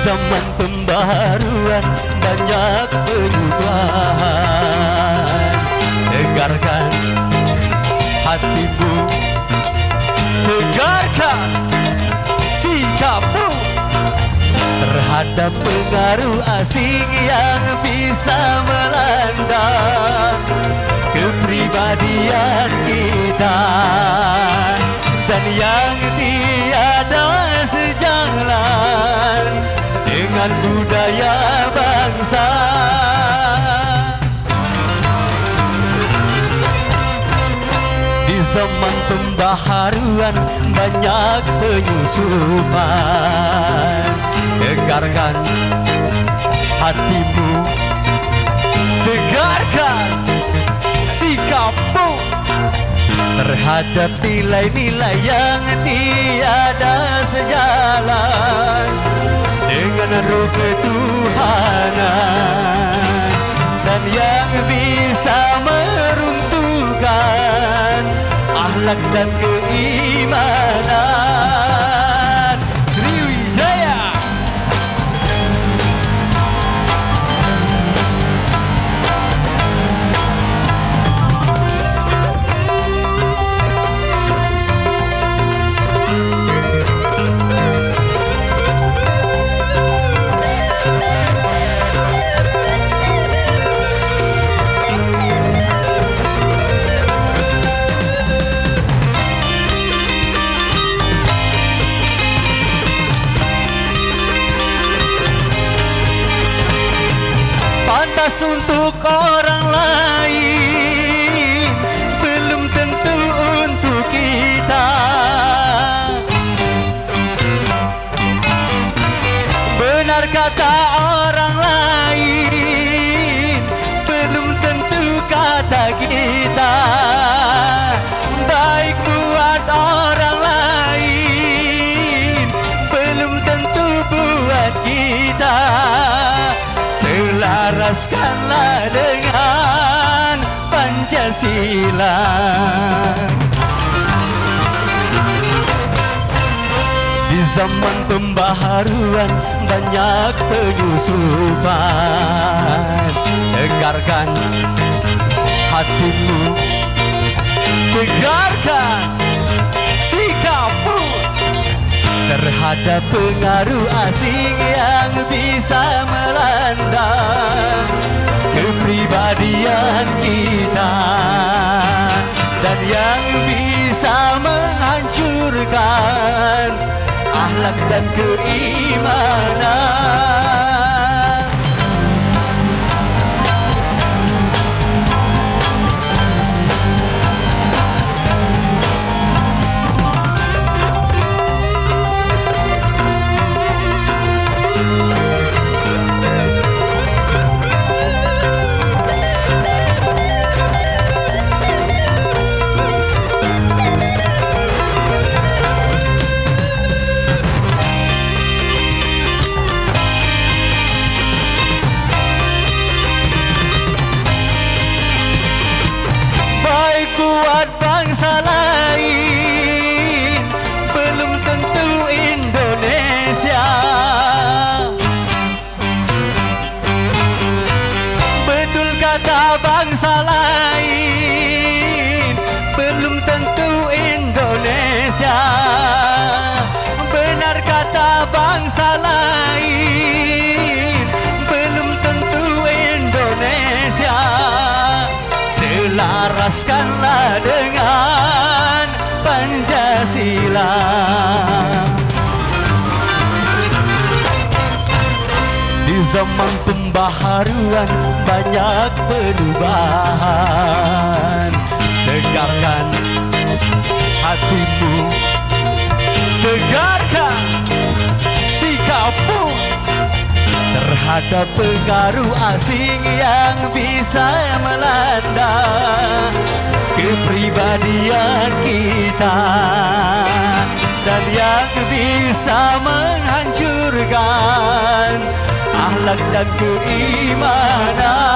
zaman pembaharuan banyak perubahan. Tegarkan hatimu, tegarkan sikapmu terhadap pengaruh asing yang bisa melanda kepribadian kita dan yang tiada sejalan dengan budaya bangsa. Di zaman pembaharuan banyak penyusupan. Tegarkan hatimu, tegarkan sikapmu terhadap nilai-nilai yang tiada sejalan dengan roh ketuhanan dan yang bisa meruntuhkan akhlak dan keimanan. Sriwijaya. Pantas untuk orang lain, belum tentu untuk kita. Benar kata orang lain, belum tentu kata kita. Baik buat orang lain, belum tentu buat kita. Selaraskanlah dengan Pancasila. Di zaman pembaharuan banyak penyusupan. Tegarkan hatimu, tegarkan sikapmu terhadap pengaruh asing yang bisa melanda kepribadian kita dan yang bisa menghancurkan akhlak dan keimanan. Buat bangsa lain, belum tentu Indonesia. Betul kata bangsa lain, belum tentu Indonesia. Benar kata bangsa lain, belum tentu Indonesia. Selaraskanlah dengan Pancasila. Di zaman pembaharuan banyak perubahan. Tegarkan hatimu, tegarkan sikapmu terhadap pengaruh asing yang bisa melanda kepribadian kita dan yang bisa menghancurkan akhlak dan keimanan.